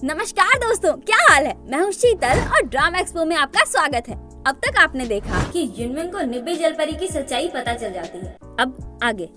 नमस्कार दोस्तों, क्या हाल है। मैं हूँ शीतल और ड्रामा एक्सपो में आपका स्वागत है। अब तक आपने देखा कि युनमिंग को निब्बी जलपरी की सच्चाई पता चल जाती है। अब आगे।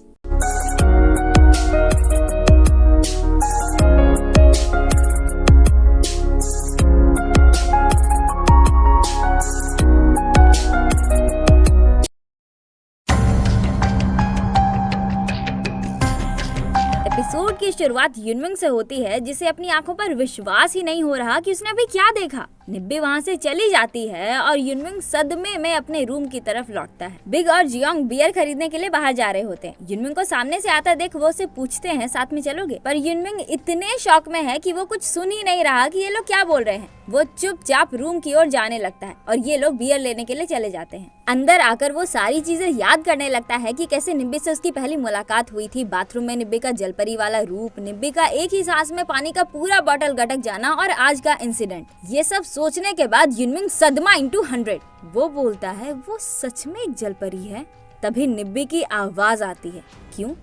एपिसोड की शुरुआत युनमिंग से होती है, जिसे अपनी आंखों पर विश्वास ही नहीं हो रहा कि उसने अभी क्या देखा। निब्बी वहाँ से चली जाती है और युनमिंग सदमे में अपने रूम की तरफ लौटता है। बिग और जियोंग बियर खरीदने के लिए बाहर जा रहे होते हैं। युनमिंग को सामने से आता देख वो उसे पूछते हैं साथ में चलोगे, पर युनमिंग इतने शॉक में है कि वो कुछ सुन ही नहीं रहा कि ये लोग क्या बोल रहे हैं। वो चुपचाप रूम की ओर जाने लगता है और ये लोग बियर लेने के लिए चले जाते हैं। अंदर आकर वो सारी चीजें याद करने लगता है कि कैसे निब्बी से उसकी पहली मुलाकात हुई थी, बाथरूम में निब्बी का जलपरी वाला रूप, निब्बी का एक ही सांस में पानी का पूरा बॉटल गटक जाना और आज का इंसिडेंट। ये सब सोचने के बाद युनमिंग सदमा इंटू 100। वो बोलता है वो सच में एक जलपरी है। तभी निब्बी की आवाज आती है, क्यों,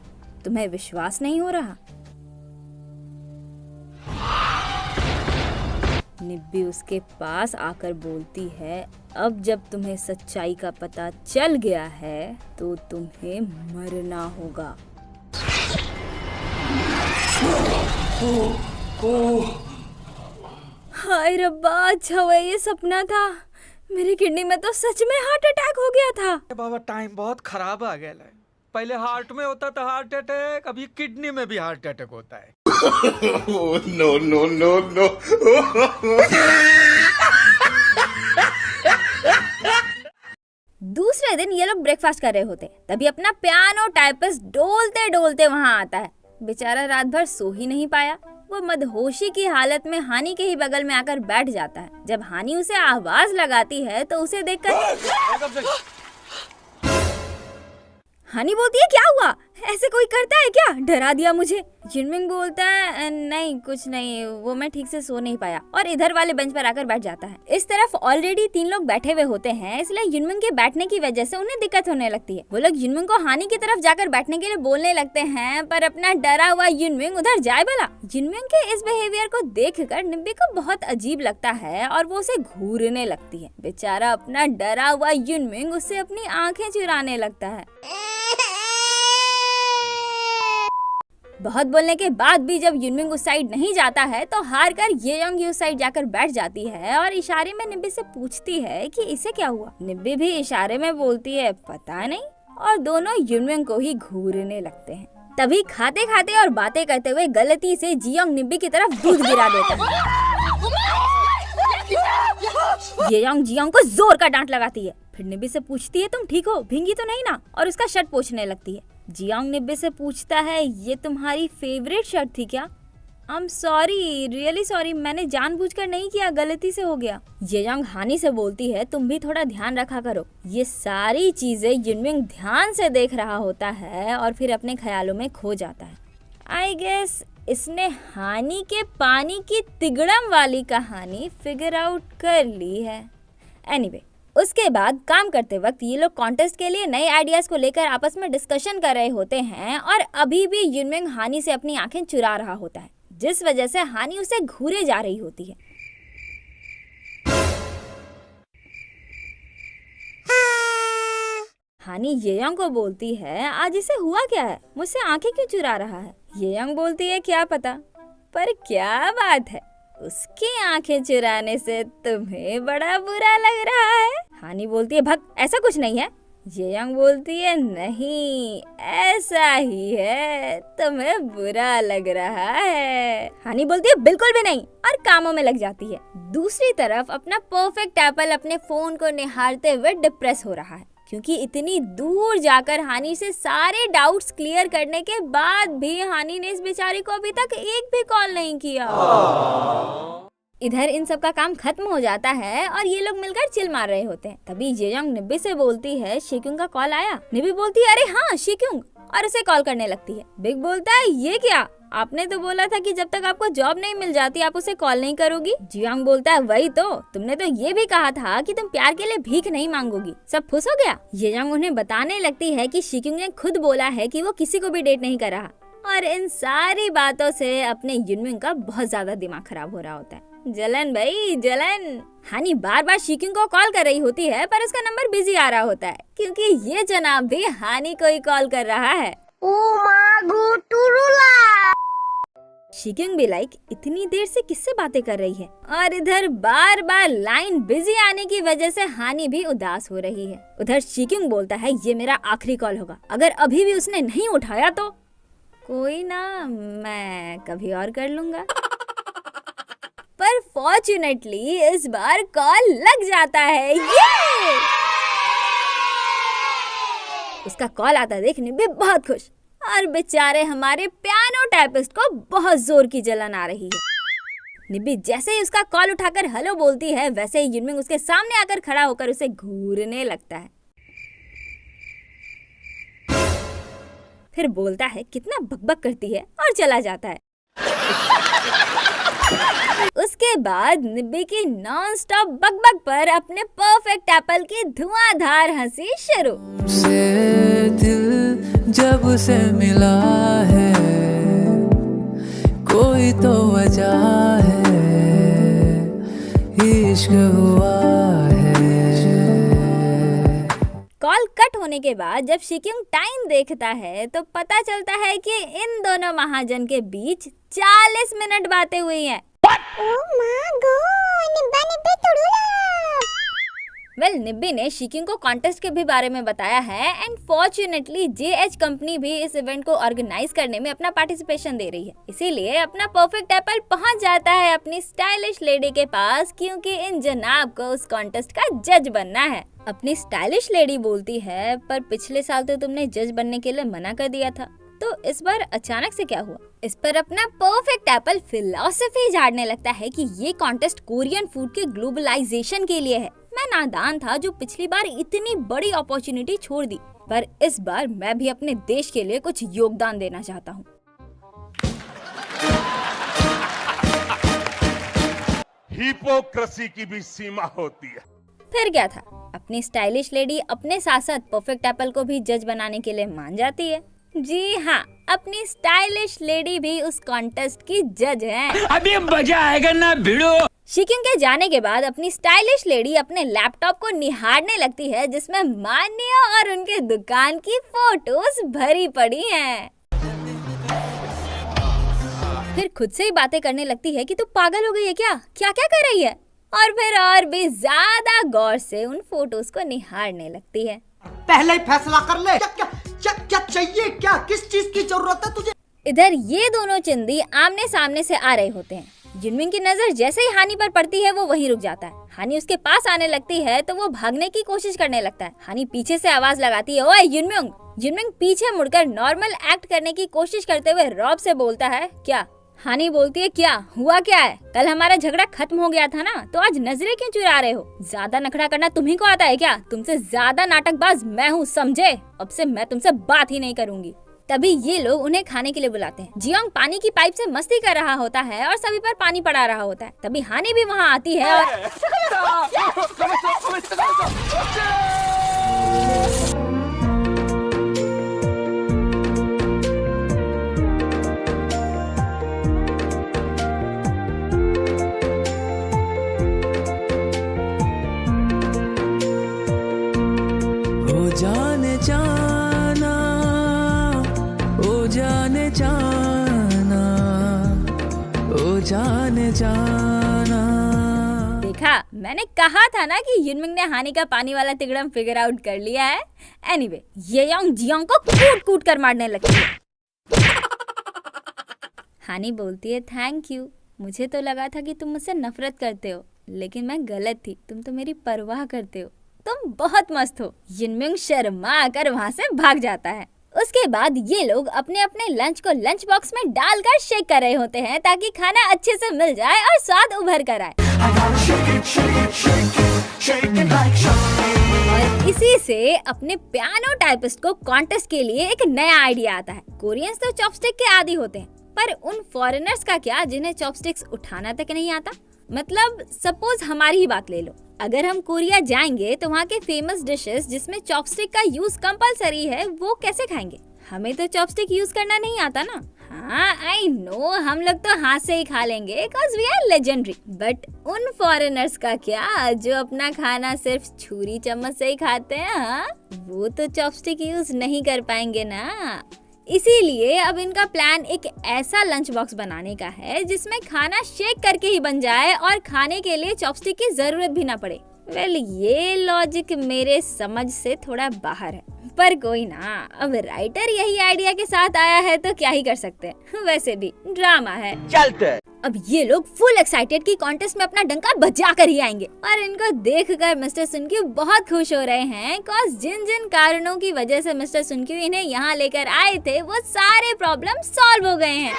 तुम्हें विश्वास नहीं हो रहा? निब्बी उसके पास आकर बोलती है, अब जब तुम्हें सच्चाई का पता चल गया है तो तुम्हें मरना होगा। हाय रब्बा, अच्छा हुआ ये सपना था। मेरी किडनी में तो सच में हार्ट अटैक हो गया था। बाबा टाइम बहुत खराब आ गया है। पहले हार्ट में होता था हार्ट अटैक, अभी किडनी में भी हार्ट अटैक होता है। No no no no. दूसरे दिन ये लोग ब्रेकफास्ट कर रहे होते, तभी अपना पियानो टाइपिस्ट डोलते डोलते वहाँ आता है। बेचारा रात भर सो ही नहीं पाया। वो मदहोशी की हालत में हानी के ही बगल में आकर बैठ जाता है। जब हानी उसे आवाज लगाती है तो उसे देखकर हानी बोलती है, क्या हुआ, ऐसे कोई करता है क्या, डरा दिया मुझे। युनमिंग बोलता है, नहीं कुछ नहीं, वो मैं ठीक से सो नहीं पाया, और इधर वाले बेंच पर आकर बैठ जाता है। इस तरफ ऑलरेडी 3 लोग बैठे हुए होते हैं, इसलिए युनमिंग के बैठने की वजह से उन्हें दिक्कत होने लगती है। वो लोग युनमिंग को हानी की तरफ जाकर बैठने के लिए बोलने लगते हैं, पर अपना डरा हुआ युनमिंग उधर जाए भला। युनमिंग के इस बिहेवियर को देखकर निब्बी को बहुत अजीब लगता है और वो उसे घूरने लगती है। बेचारा अपना डरा हुआ युनमिंग उससे अपनी आंखें चुराने लगता है। बहुत बोलने के बाद भी जब युनमिंग उस साइड नहीं जाता है तो हार कर येयोंग उस साइड जाकर बैठ जाती है और इशारे में निब्बी से पूछती है कि इसे क्या हुआ। निब्बी भी इशारे में बोलती है पता नहीं, और दोनों युनमिंग को ही घूरने लगते हैं। तभी खाते खाते और बातें करते हुए गलती से जियोंग निब्बी की तरफ दूध गिरा देता है। येयोंग जियोंग को जोर का डांट लगाती है। फिर निब्बी से पूछती है तुम ठीक हो, भींगी तो नहीं ना, और उसका शर्ट पोंछने लगती है। जियोंग निब्बी से पूछता है ये तुम्हारी फेवरेट शर्ट थी क्या? I am sorry, really sorry, मैंने जानबूझकर नहीं किया, गलती से हो गया। येयोंग हानी से बोलती है तुम भी थोड़ा ध्यान रखा करो। ये सारी चीजें युनमिंग ध्यान से देख रहा होता है और फिर अपने ख्यालों में खो जाता है। आई गेस इसने हानी के पानी की तिगड़म वाली कहानी फिगर आउट कर ली है। एनीवे, उसके बाद काम करते वक्त ये लोग कॉन्टेस्ट के लिए नए आइडियाज को लेकर आपस में डिस्कशन कर रहे होते हैं और अभी भी युनमिंग हानी से अपनी आंखें चुरा रहा होता है, जिस वजह से हानी उसे घूरे जा रही होती है। हानी येयोंग को बोलती है आज इसे हुआ क्या है, मुझसे आंखें क्यों चुरा रहा है? येयोंग बोलती है क्या पता, पर क्या बात है, उसकी आंखें चुराने से तुम्हें बड़ा बुरा लग रहा है? हानी बोलती है भग, ऐसा कुछ नहीं है। येयोंग बोलती है नहीं, ऐसा ही है, तुम्हें बुरा लग रहा है। हानी बोलती है बिल्कुल भी नहीं, और कामों में लग जाती है। दूसरी तरफ अपना परफेक्ट एप्पल अपने फोन को निहारते हुए डिप्रेस हो रहा है, क्योंकि इतनी दूर जाकर हानी से सारे डाउट्स क्लियर करने के बाद भी हानी ने इस बेचारी को अभी तक एक भी कॉल नहीं किया। इधर इन सब का काम खत्म हो जाता है और ये लोग मिलकर चिल मार रहे होते हैं। तभी येयोंग निब्बी से बोलती है शिक्युंग का कॉल आया? निब्बी बोलती है अरे हाँ शिक्युंग, और उसे कॉल करने लगती है। बिग बोलता है ये क्या, आपने तो बोला था कि जब तक आपको जॉब नहीं मिल जाती आप उसे कॉल नहीं करोगी। जियोंग बोलता है वही तो, तुमने तो ये भी कहा था कि तुम प्यार के लिए भीख नहीं मांगोगी, सब खुश हो गया। येयोंग उन्हें बताने लगती है कि शिक्युंग ने खुद बोला है कि वो किसी को भी डेट नहीं कर रहा और इन सारी बातों से अपने युनमिंग का बहुत ज्यादा दिमाग खराब हो रहा होता है। जलन भाई जलन। हानी बार बार शिकिंग को कॉल कर रही होती है पर उसका नंबर बिजी आ रहा होता है क्योंकि ये जनाब भी हानी को ही कॉल कर रहा है। शिकिंग भी लाइक इतनी देर से किससे बातें कर रही है, और इधर बार बार लाइन बिजी आने की वजह से हानी भी उदास हो रही है। उधर शिकिंग बोलता है ये मेरा आखिरी कॉल होगा, अगर अभी भी उसने नहीं उठाया तो कोई ना, मैं कभी और कर लूंगा। पर फॉर्चुनेटली इस बार कॉल लग जाता है। ये उसका कॉल आता देखने भी बहुत खुश, और बेचारे हमारे पियानो टाइपिस्ट को बहुत जोर की जलन आ रही है। निब्बी जैसे ही उसका कॉल उठाकर हेलो बोलती है वैसे ही युनमिंग उसके सामने आकर खड़ा होकर उसे घूरने लगता है। फिर बोलता है कितना बकबक करती है और चला जाता है। उसके बाद निब्बी की नॉन स्टॉप बकबक पर अपने परफेक्ट एप्पल की धुआंधार हंसी शुरू। दिल जब से मिला है कोई तो वजह है, इश्क हुआ है। कॉल कट होने के बाद जब शिकिंग टाइम देखता है तो पता चलता है कि इन दोनों महाजन के बीच 40 मिनट बातें हुई हैं। निब्बी ने शिकिंग को कॉन्टेस्ट के भी बारे में बताया है एंड फॉर्चुनेटली JH कंपनी भी इस इवेंट को ऑर्गेनाइज करने में अपना पार्टिसिपेशन दे रही है। इसीलिए अपना परफेक्ट एप्पल पहुंच जाता है अपनी स्टाइलिश लेडी के पास क्योंकि इन जनाब को उस कॉन्टेस्ट का जज बनना है। अपनी स्टाइलिश लेडी बोलती है पर पिछले साल तो तुमने जज बनने के लिए मना कर दिया था, तो इस बार अचानक से क्या हुआ। इस पर अपना परफेक्ट एप्पल फिलॉसफी झाड़ने लगता है कि ये कॉन्टेस्ट कोरियन फूड के ग्लोबलाइजेशन के लिए है। मैं नादान था जो पिछली बार इतनी बड़ी अपॉर्चुनिटी छोड़ दी, पर इस बार मैं भी अपने देश के लिए कुछ योगदान देना चाहता हूँ। हिपोक्रेसी की भी सीमा होती है। फिर क्या था, अपनी स्टाइलिश लेडी अपने साथ साथ परफेक्ट एप्पल को भी जज बनाने के लिए मान जाती है। जी हाँ, अपनी स्टाइलिश लेडी भी उस कॉन्टेस्ट की जज है। अभी मजा आएगा ना भिड़ो। शिकिंग के जाने के बाद अपनी स्टाइलिश लेडी अपने लैपटॉप को निहारने लगती है जिसमें मान्या और उनके दुकान की फोटोज भरी पड़ी हैं। फिर खुद से ही बातें करने लगती है कि तू पागल हो गई है क्या, क्या क्या कर रही है, और फिर और भी ज्यादा गौर से उन फोटोज को निहारने लगती है। पहले ही फैसला कर ले, क्या चाहिए, क्या किस चीज की जरूरत है तुझे। इधर ये दोनों चिंदी आमने सामने से आ रहे होते हैं। युनमिंग की नजर जैसे ही हानी पर पड़ती है वो वहीं रुक जाता है। हानी उसके पास आने लगती है तो वो भागने की कोशिश करने लगता है। हानी पीछे से आवाज लगाती है, ओए युनमिंग। युनमिंग पीछे मुड़कर नॉर्मल एक्ट करने की कोशिश करते हुए रॉब से बोलता है, क्या। हानी बोलती है, क्या हुआ, क्या है, कल हमारा झगड़ा खत्म हो गया था ना, तो आज नजरें क्यों चुरा रहे हो। ज्यादा नखरा करना तुम्ही को आता है क्या, तुमसे ज्यादा नाटकबाज मैं हूँ, समझे। अब से मैं तुमसे बात ही नहीं करूंगी। तभी ये लोग उन्हें खाने के लिए बुलाते हैं। जियोंग पानी की पाइप से मस्ती कर रहा होता है और सभी पर पानी पड़ा रहा होता है। तभी हानी भी वहाँ आती है और जाने जाना, ओ जाने जाना, ओ जाने जाना। देखा, मैंने कहा था ना कि युनमिंग ने हानी का पानी वाला तिगड़म फिगर आउट कर लिया है। एनीवे, ये योंग जियोंग को कूट कूट कर मारने लगती है। हानी बोलती है, थैंक यू, मुझे तो लगा था कि तुम मुझसे नफरत करते हो, लेकिन मैं गलत थी, तुम तो मेरी परवाह करते हो, तुम बहुत मस्त हो। युनमिंग शर्मा कर वहाँ से भाग जाता है। उसके बाद ये लोग अपने अपने लंच को लंच बॉक्स में डालकर शेक कर रहे होते हैं ताकि खाना अच्छे से मिल जाए और स्वाद उभर कर आए। और इसी से अपने पियानो टाइपिस्ट को कॉन्टेस्ट के लिए एक नया आइडिया आता है। कोरियंस तो चॉपस्टिक के आदी होते हैं, पर उन फॉरेनर्स का क्या जिन्हें चॉपस्टिक्स उठाना तक नहीं आता। मतलब सपोज हमारी ही बात ले लो, अगर हम कोरिया जाएंगे तो वहाँ के फेमस डिशेस जिसमें चॉपस्टिक का यूज कंपलसरी है वो कैसे खाएंगे। हमें तो चॉपस्टिक यूज करना नहीं आता ना, हाँ आई नो, हम लोग तो हाथ से ही खा लेंगे cause we are legendary, but उन फॉरेनर्स का क्या जो अपना खाना सिर्फ छुरी चम्मच से ही खाते हैं? हाँ, वो तो चॉपस्टिक यूज नहीं कर पाएंगे ना। इसीलिए अब इनका प्लान एक ऐसा लंच बॉक्स बनाने का है जिसमें खाना शेक करके ही बन जाए और खाने के लिए चॉपस्टिक की जरूरत भी ना पड़े। वेल, ये लॉजिक मेरे समझ से थोड़ा बाहर है, पर कोई ना, अब राइटर यही आइडिया के साथ आया है तो क्या ही कर सकते हैं, वैसे भी ड्रामा है। चलते। अब ये लोग फुल एक्साइटेड कि कॉन्टेस्ट में अपना डंका बजा कर ही आएंगे और इनको देखकर मिस्टर सुनक्यू बहुत खुश हो रहे हैं कॉज जिन जिन कारणों की वजह से मिस्टर सुनक्यू इन्हें यहाँ लेकर आए थे वो सारे प्रॉब्लम सॉल्व हो गए हैं।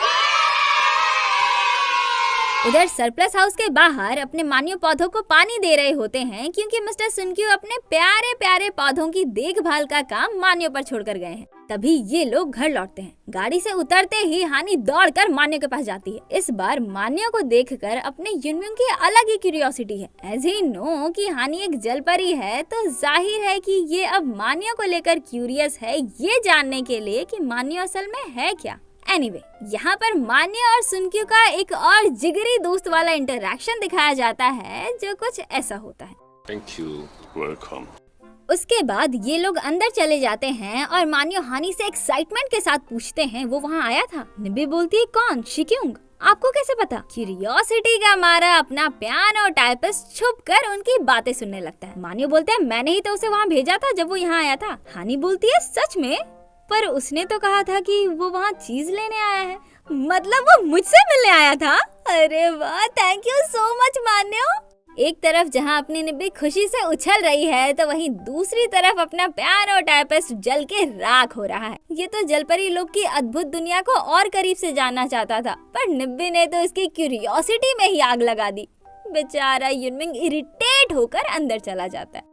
उधर सरप्लस हाउस के बाहर अपने मानियो पौधों को पानी दे रहे होते हैं क्योंकि मिस्टर सुनक्यू अपने प्यारे प्यारे पौधों की देखभाल का काम मानियो पर छोड़कर गए हैं। तभी ये लोग घर लौटते हैं। गाड़ी से उतरते ही हानी दौड़कर मानियो के पास जाती है। इस बार मानियो को देखकर अपने युनमिंग की अलग ही क्यूरियोसिटी है। एज ही नो कि हानी एक जलपरी है तो जाहिर है कि ये अब मानियो को लेकर क्यूरियस है ये जानने के लिए कि मानियो असल में है क्या। एनीवे, यहाँ पर मान्य और सुनक्यू का एक और जिगरी दोस्त वाला इंटरैक्शन दिखाया जाता है जो कुछ ऐसा होता है। Thank you. Welcome. उसके बाद ये लोग अंदर चले जाते हैं और मान्यो हानी से एक्साइटमेंट के साथ पूछते हैं वो वहाँ आया था। निब्बी बोलती है कौन? शिक्यूंग। आपको कैसे पता? क्यूरियोसिटी का मारा अपना पियानो टाइपिस्ट छुप कर उनकी बातें सुनने लगता है। मान्यो बोलते हैं मैंने ही तो उसे वहाँ भेजा था जब वो यहाँ आया था। हानी बोलती है सच में? पर उसने तो कहा था कि वो वहाँ चीज लेने आया है, मतलब वो मुझसे मिलने आया था। अरे वाह, थैंक यू सो मच मान्यो। एक तरफ जहाँ अपनी निब्बी खुशी से उछल रही है तो वहीं दूसरी तरफ अपना पियानो टाइपिस्ट जल के राख हो रहा है। ये तो जलपरी लोग की अद्भुत दुनिया को और करीब से जानना चाहता था, पर निब्बी ने तो इसकी क्यूरियोसिटी में ही आग लगा दी। बेचारा युनमिंग इरिटेट होकर अंदर चला जाता है।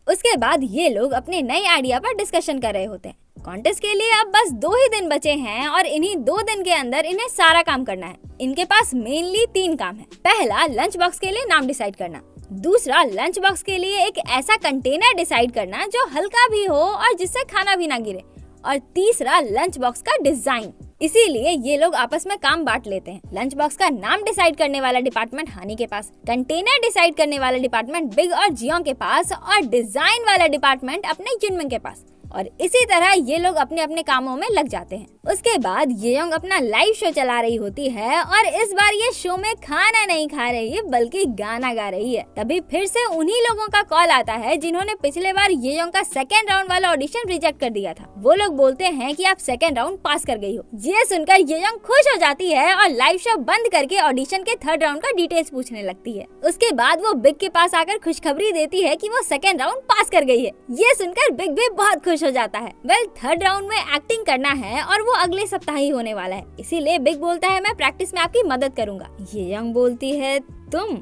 उसके बाद ये लोग अपने नए आइडिया पर डिस्कशन कर रहे होते हैं। कॉन्टेस्ट के लिए अब बस 2 ही दिन बचे हैं और इन्हीं 2 दिन के अंदर इन्हें सारा काम करना है। इनके पास मेनली 3 काम है। पहला, लंच बॉक्स के लिए नाम डिसाइड करना। दूसरा, लंच बॉक्स के लिए एक ऐसा कंटेनर डिसाइड करना जो हल्का भी हो और जिससे खाना भी ना गिरे। और तीसरा, लंच बॉक्स का डिजाइन। इसीलिए ये लोग आपस में काम बांट लेते हैं। लंच बॉक्स का नाम डिसाइड करने वाला डिपार्टमेंट हानी के पास, कंटेनर डिसाइड करने वाला डिपार्टमेंट बिग और जियोंग के पास और डिजाइन वाला डिपार्टमेंट अपने युनमिंग के पास। और इसी तरह ये लोग अपने अपने कामों में लग जाते हैं। उसके बाद येयोंग अपना लाइव शो चला रही होती है और इस बार ये शो में खाना नहीं खा रही है बल्कि गाना गा रही है। तभी फिर से उन्हीं लोगों का कॉल आता है जिन्होंने पिछले बार येयोंग का 2nd राउंड वाला ऑडिशन रिजेक्ट कर दिया था। वो लोग बोलते हैं कि आप 2nd राउंड पास कर गई हो। ये सुनकर येयोंग खुश हो जाती है और लाइव शो बंद करके ऑडिशन के 3rd राउंड का डिटेल्स पूछने लगती है। उसके बाद वो बिग के पास आकर खुशखबरी देती है कि वो 2nd राउंड पास कर गई है। ये सुनकर बिग भी बहुत खुश हो जाता है। वेल, 3rd राउंड में एक्टिंग करना है और वो अगले सप्ताह ही होने वाला है, इसीलिए बिग बोलता है मैं प्रैक्टिस में आपकी मदद करूंगा। येयोंग बोलती है तुम?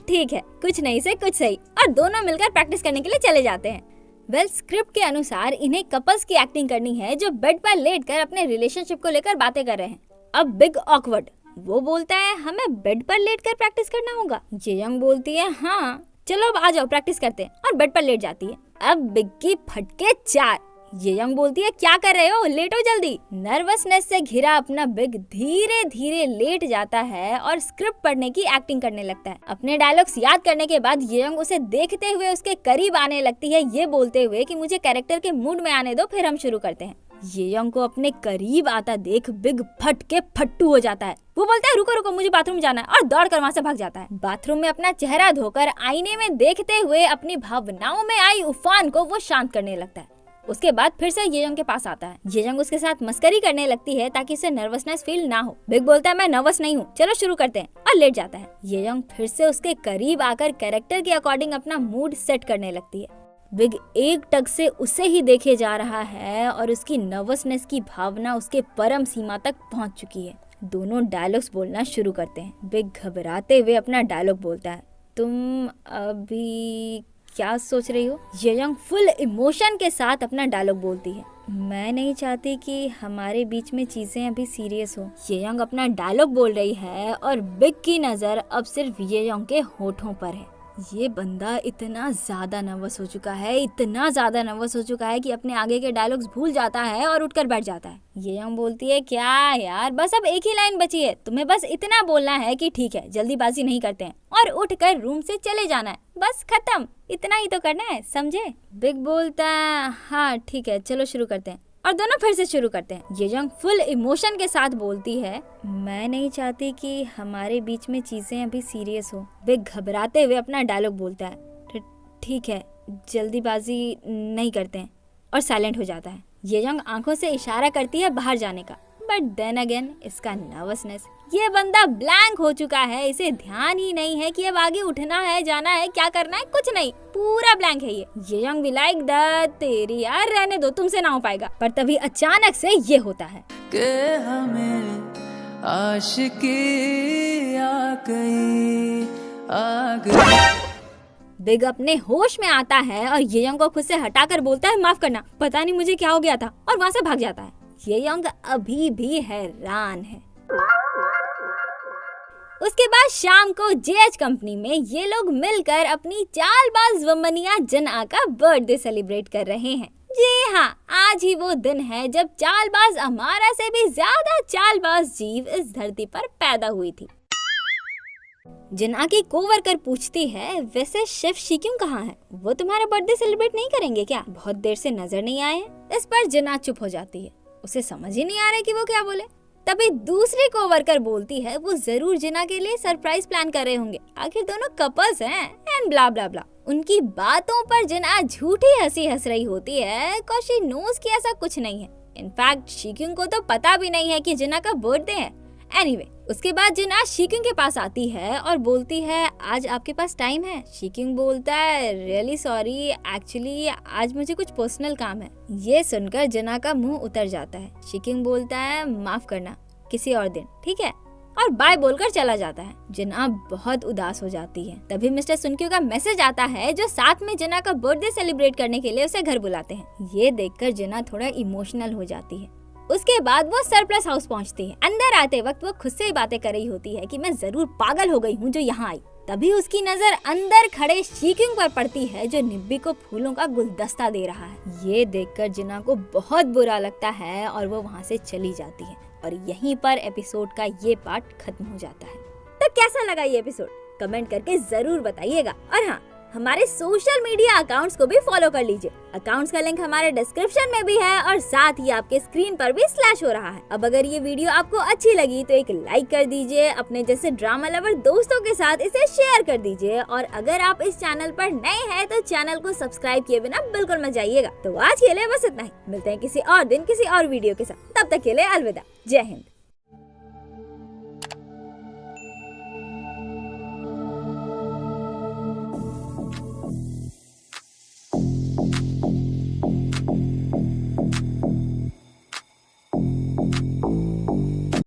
ठीक है, कुछ नहीं से कुछ सही, और दोनों मिलकर प्रैक्टिस करने के लिए चले जाते हैं। वेल, स्क्रिप्ट के अनुसार इन्हें कपल्स की एक्टिंग करनी है जो बेड पर लेटकर अपने रिलेशनशिप को लेकर बातें कर रहे हैं। अब बिग ऑकवर्ड, वो बोलता है हमें बेड पर लेटकर प्रैक्टिस करना होगा। येयोंग बोलती है हाँ चलो अब आ जाओ प्रैक्टिस करते हैं, और बेड पर लेट जाती है। अब बिग की फटके 4। येयोंग बोलती है क्या कर रहे हो, लेटो जल्दी। नर्वसनेस से घिरा अपना बिग धीरे धीरे लेट जाता है और स्क्रिप्ट पढ़ने की एक्टिंग करने लगता है। अपने डायलॉग्स याद करने के बाद येयोंग उसे देखते हुए उसके करीब आने लगती है, ये बोलते हुए कि मुझे कैरेक्टर के मूड में आने दो फिर हम शुरू करते हैं। येयोंग को अपने करीब आता देख बिग फट के फट्टू हो जाता है। वो बोलता है रुको रुको मुझे बाथरूम जाना है, और दौड़कर वहाँ से भाग जाता है। बाथरूम में अपना चेहरा धोकर आईने में देखते हुए अपनी भावनाओं में आई उफान को वो शांत करने लगता है। उसके बाद फिर से येयोंग के पास आता है। येयोंग उसके साथ मस्करी करने लगती है ताकि उसे नर्वसनेस फील ना हो। बिग बोलता है मैं नर्वस नहीं हूँ, चलो शुरू करते हैं, और लेट जाता है। येयोंग फिर से उसके करीब आकर कैरेक्टर के अकॉर्डिंग अपना मूड सेट करने लगती है। बिग एक टक से उसे ही देखे जा रहा है और उसकी नर्वसनेस की भावना उसके परम सीमा तक पहुंच चुकी है। दोनों डायलॉग्स बोलना शुरू करते हैं। बिग घबराते हुए अपना डायलॉग बोलता है तुम अभी क्या सोच रही हो? येयोंग फुल इमोशन के साथ अपना डायलॉग बोलती है मैं नहीं चाहती कि हमारे बीच में चीजें अभी सीरियस हो। येयोंग अपना डायलॉग बोल रही है और बिग की नजर अब सिर्फ येयोंग के होठों पर है। ये बंदा इतना ज्यादा नर्वस हो चुका है, इतना ज्यादा नर्वस हो चुका है कि अपने आगे के डायलॉग्स भूल जाता है और उठकर बैठ जाता है। ये यंग बोलती है, क्या यार, बस अब एक ही लाइन बची है, तुम्हें बस इतना बोलना है कि ठीक है, जल्दीबाजी नहीं करते हैं और उठकर रूम से चले जाना है, बस खत्म, इतना ही तो करना है, समझे? बिग बोलता है, हाँ ठीक है, चलो शुरू करते हैं, और दोनों फिर से शुरू करते हैं। ये यंग फुल इमोशन के साथ बोलती है, मैं नहीं चाहती कि हमारे बीच में चीजें अभी सीरियस हो। बिग घबराते हुए अपना डायलॉग बोलता है, ठीक है, जल्दीबाजी नहीं करते हैं, और साइलेंट हो जाता है। ये यंग आंखों से इशारा करती है बाहर जाने का, बट देन अगेन इसका नर्वसनेस, ये बंदा ब्लैंक हो चुका है, इसे ध्यान ही नहीं है कि अब आगे उठना है, जाना है, क्या करना है, कुछ नहीं, पूरा ब्लैंक है ये यंग भी लाइक दैट, तेरी यार रहने दो, तुमसे ना हो पाएगा। पर तभी अचानक से ये होता है कि हमें आशिकी आ गई। बिग अपने होश में आता है और ये यंग को खुद से हटाकर बोलता है, माफ करना, पता नहीं मुझे क्या हो गया था, और वहाँ से भाग जाता है। ये यंग अभी भी हैरान है। उसके बाद शाम को जेएच कंपनी में ये लोग मिलकर अपनी चालबाज वमनिया जना का बर्थडे सेलिब्रेट कर रहे हैं। जी हाँ, आज ही वो दिन है जब चालबाज अमारा से भी ज्यादा चालबाज जीव इस धरती पर पैदा हुई थी। जना की कोवर्कर पूछती है, वैसे शेफ शिक्यूंग कहाँ है? वो तुम्हारा बर्थडे सेलिब्रेट नहीं करेंगे क्या? बहुत देर से नजर नहीं आए हैं। इस पर जना चुप हो जाती है, उसे समझ ही नहीं आ रहा कि वो क्या बोले। तभी दूसरी कोवर्कर बोलती है, वो जरूर जिना के लिए सरप्राइज प्लान कर रहे होंगे, आखिर दोनों कपल्स हैं, एंड ब्ला ब्ला ब्ला। उनकी बातों पर जिना झूठी हंसी हंस रही होती है, cause she knows कि ऐसा कुछ नहीं है। इनफैक्ट शिक्यूंग को तो पता भी नहीं है कि जिना का बर्थडे है। एनीवे, उसके बाद जिना शिक्यूंग के पास आती है और बोलती है, आज आपके पास टाइम है? शिक्यूंग बोलता है, रियली सॉरी, एक्चुअली आज मुझे कुछ पर्सनल काम है। ये सुनकर जिना का मुंह उतर जाता है। शिक्यूंग बोलता है, माफ करना, किसी और दिन, ठीक है, और बाय बोलकर चला जाता है। जिना बहुत उदास हो जाती है। तभी मिस्टर सुनक्यू का मैसेज आता है, जो साथ में जिना का बर्थडे सेलिब्रेट करने के लिए उसे घर बुलाते हैं। ये देखकर जिना थोड़ा इमोशनल हो जाती है। उसके बाद वो सरप्लस हाउस पहुंचती है। अंदर आते वक्त वो खुद से ही बातें कर रही होती है कि मैं जरूर पागल हो गई हूँ जो यहाँ आई। तभी उसकी नजर अंदर खड़े शिक्यूंग पर पड़ती है, जो निब्बी को फूलों का गुलदस्ता दे रहा है। ये देखकर जिना को बहुत बुरा लगता है और वो वहाँ से चली जाती है। और यहीं पर एपिसोड का ये पार्ट खत्म हो जाता है। तो कैसा लगा ये एपिसोड? कमेंट करके जरूर बताइएगा। और हाँ, हमारे सोशल मीडिया अकाउंट्स को भी फॉलो कर लीजिए। अकाउंट्स का लिंक हमारे डिस्क्रिप्शन में भी है और साथ ही आपके स्क्रीन पर भी स्लैश हो रहा है। अब अगर ये वीडियो आपको अच्छी लगी तो एक लाइक कर दीजिए, अपने जैसे ड्रामा लवर दोस्तों के साथ इसे शेयर कर दीजिए, और अगर आप इस चैनल पर नए हैं तो चैनल को सब्सक्राइब किए बिना बिल्कुल मत जाइएगा। तो आज के लिए बस इतना ही, मिलते हैं किसी और दिन किसी और वीडियो के साथ। तब तक के लिए अलविदा, जय हिंद।